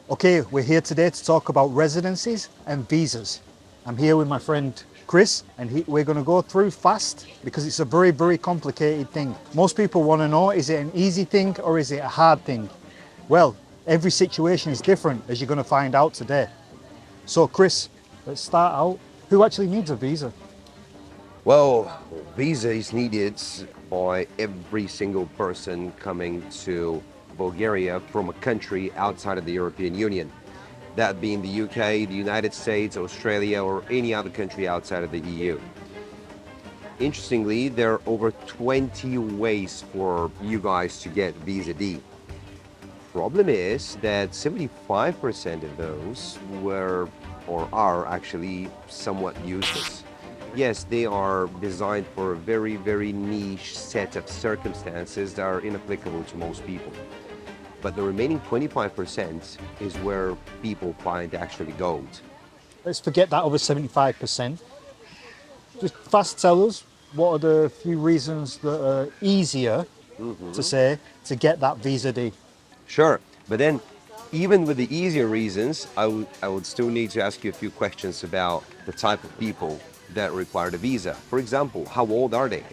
Okay, we're here today to talk about residencies and visas. I'm here with my friend Chris, and we're going to go through fast because it's a very, very complicated thing. Most people want to know, is it an easy thing or is it a hard thing? Well, every situation is different, as you're going to find out today. So Chris, let's start out. Who actually needs a visa? Well, visa is needed by every single person coming to Bulgaria from a country outside of the European Union. That being the UK, the United States, Australia, or any other country outside of the EU. Interestingly, there are over 20 ways for you guys to get Visa D. Problem is that 75% of those were or are actually somewhat useless. Yes, they are designed for a very, very niche set of circumstances that are inapplicable to most people. But the remaining 25% is where people find actually gold. Let's forget that other 75%. Just fast tell us, what are the few reasons that are easier to say to get that Visa D? Sure, but then even with the easier reasons, I would still need to ask you a few questions about the type of people that require the visa. For example, how old are they?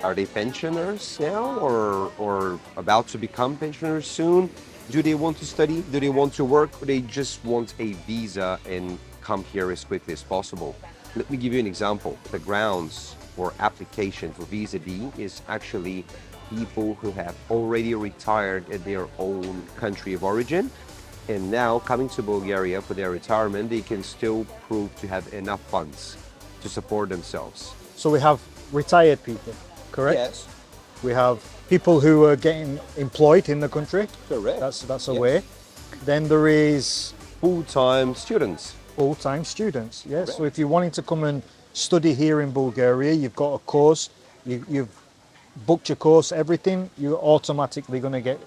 Are they pensioners now or about to become pensioners soon? Do they want to study? Do they want to work? Or they just want a visa and come here as quickly as possible? Let me give you an example. The grounds for application for Visa D is actually people who have already retired at their own country of origin and now coming to Bulgaria for their retirement, they can still prove to have enough funds to support themselves. So we have retired people, correct? Yes, We have people who are getting employed in the country. correct. That's a Yes. way. Then there is Full-time students. full-time students. Yes. So Correct. if you're wanting to come and study here in Bulgaria, you've got a course, you've booked your course, everything, you're automatically going to get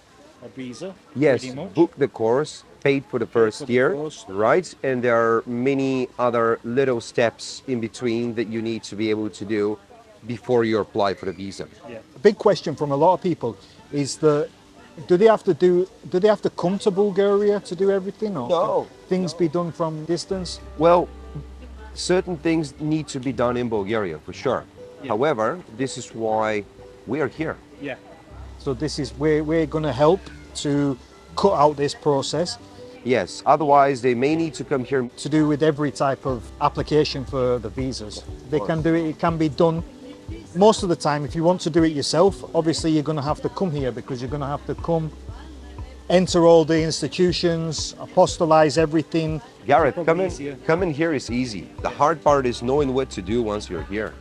a visa. Yes, pretty much. book the course, paid for the first for the year, course. right? And there are many other little steps in between that you need to be able to do before you apply for the visa. Yeah. A big question from a lot of people is that do they have to come to Bulgaria to do everything, or No, can things be done from distance? Well, certain things need to be done in Bulgaria for sure. Yeah. However, this is why we are here. Yeah. So this is where we're going to help to cut out this process Yes, otherwise they may need to come here. to do with every type of application for the visas. They can do it, it can be done. Most of the time, if you want to do it yourself, obviously you're going to have to come here because you're going to have to come, enter all the institutions, apostolize everything. Gareth, Probably easier. coming here is easy. The hard part is knowing what to do once you're here.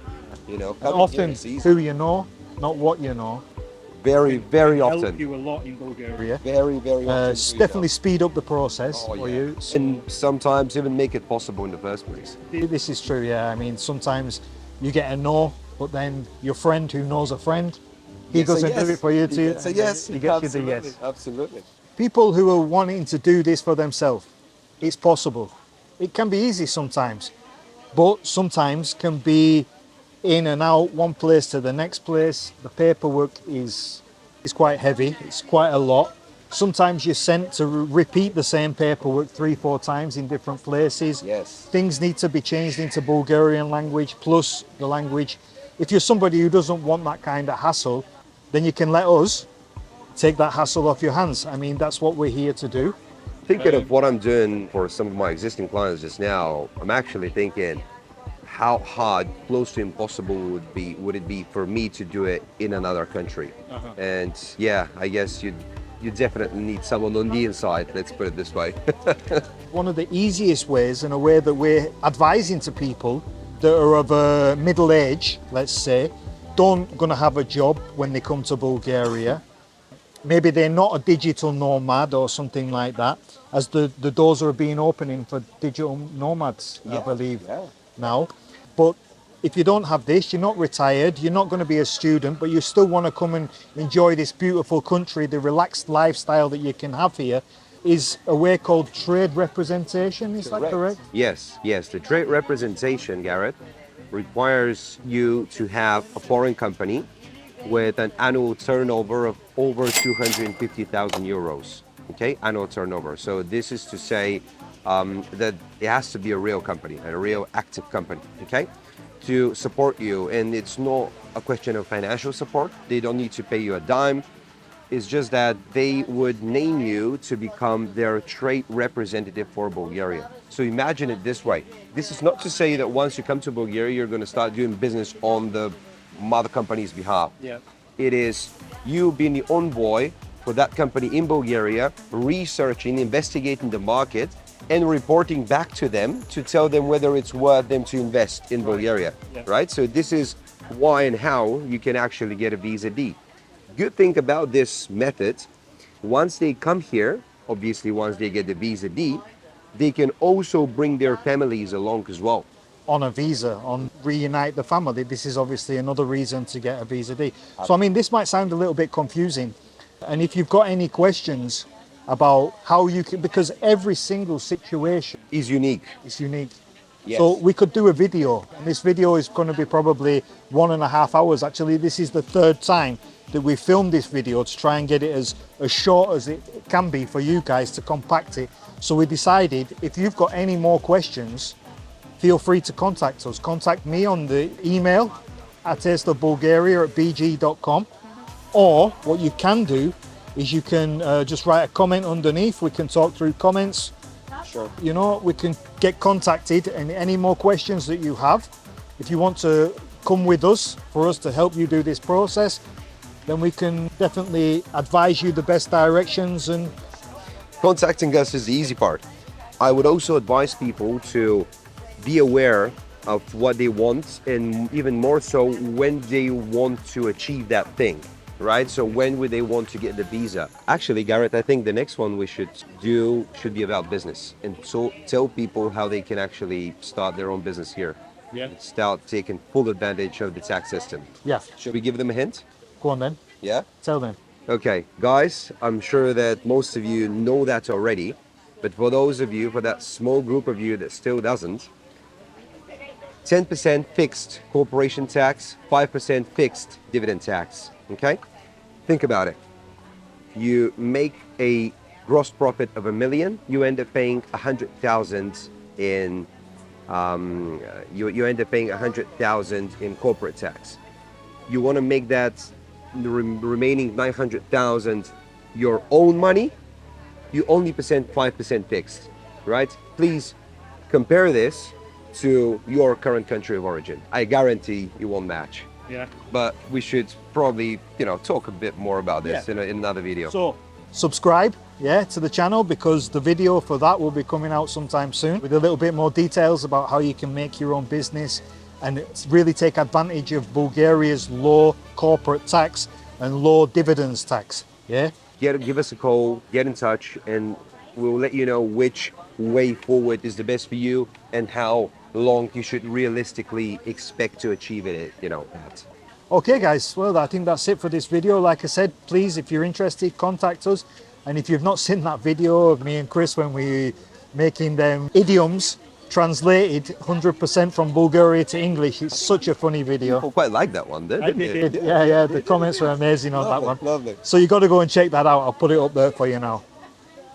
You know, And coming here often is easy. who you know, not what you know. Very, very Help often. you a lot in Bulgaria. Very, very often. Definitely speed up the process Oh, for yeah. you. And sometimes even make it possible in the first place. This is true, yeah. I mean, sometimes you get a no, but then your friend who knows a friend, he doesn't do it for you too. It's a yes. He gets you the yes. Absolutely. People who are wanting to do this for themselves, it's possible. It can be easy sometimes, but sometimes can be in and out, one place to the next place. The paperwork is quite heavy. It's quite a lot. Sometimes you're sent to repeat the same paperwork 3-4 times in different places. Yes. Things need to be changed into Bulgarian language plus the language. If you're somebody who doesn't want that kind of hassle, then you can let us take that hassle off your hands. I mean, that's what we're here to do. Thinking of what I'm doing for some of my existing clients just now, I'm actually thinking how hard, close to impossible would it be for me to do it in another country? And yeah, I guess you definitely need someone on the inside, let's put it this way. One of the easiest ways, and a way that we're advising to people that are of a middle age, let's say, don't gonna have a job when they come to Bulgaria. Maybe they're not a digital nomad or something like that, as the doors are being opening for digital nomads, I believe, now. But if you don't have this, you're not retired, you're not going to be a student, but you still want to come and enjoy this beautiful country, the relaxed lifestyle that you can have here, is a way called trade representation. Is that correct? Yes. The trade representation, Garrett, requires you to have a foreign company with an annual turnover of over 250,000 euros. okay, annual turnover. So this is to say that it has to be a real company, a real active company, okay, to support you. And it's not a question of financial support. They don't need to pay you a dime. It's just that they would name you to become their trade representative for Bulgaria. So imagine it this way. This is not to say that once you come to Bulgaria, you're going to start doing business on the mother company's behalf. Yeah. It is you being the envoy for that company in Bulgaria, researching, investigating the market, and reporting back to them to tell them whether it's worth them to invest in Bulgaria, right? So this is why and how you can actually get a Visa D. Good thing about this method, once they come here, obviously once they get the Visa D, they can also bring their families along as well. On a visa, on reunite the family. This is obviously another reason to get a Visa D. So I mean, this might sound a little bit confusing. And if you've got any questions about how you can, because every single situation Is unique. is unique. Yes. So we could do a video, and this video is going to be probably 1.5 hours. Actually, this is the third time that we filmed this video to try and get it as short as it can be for you guys to compact it. So we decided, if you've got any more questions, feel free to contact us. Contact me on the email at tasteofbulgaria@bg.com, or what you can do is you can just write a comment underneath. We can talk through comments. Sure. You know, we can get contacted, and any more questions that you have, if you want to come with us for us to help you do this process, then we can definitely advise you the best directions. And Contacting us is the easy part. I would also advise people to be aware of what they want, and even more so when they want to achieve that thing, right? So when would they want to get the visa? Actually, Gareth, I think the next one we should do should be about business, and so tell people how they can actually start their own business here. Yeah. Start taking full advantage of the tax system. yeah, Should we give them a hint? go on then, Yeah? tell them. Okay, guys, I'm sure that most of you know that already, but for those of you, for that small group of you that still doesn't, 10% fixed corporation tax, 5% fixed dividend tax, okay? Think about it. You make a gross profit of $1 million, you end up paying 100,000 in, you end up paying 100,000 in corporate tax. You want to make that the remaining 900,000 your own money, you only present 5% fixed, right? Please compare this to your current country of origin. I guarantee you won't match. Yeah. But we should probably, talk a bit more about this Yeah. in another video. So subscribe, to the channel, because the video for that will be coming out sometime soon with a little bit more details about how you can make your own business and really take advantage of Bulgaria's low corporate tax and low dividends tax. Yeah. Give us a call, get in touch, and we'll let you know which way forward is the best for you and how long you should realistically expect to achieve it, at. Okay guys, well, I think that's it for this video. Like I said, please, if you're interested, contact us. And if you've not seen that video of me and Chris when we making them idioms translated 100% from Bulgaria to English, it's such a funny video. People quite like that one, didn't they? Yeah, the comments were amazing on that one. Lovely. So you got to go and check that out. I'll put it up there for you now.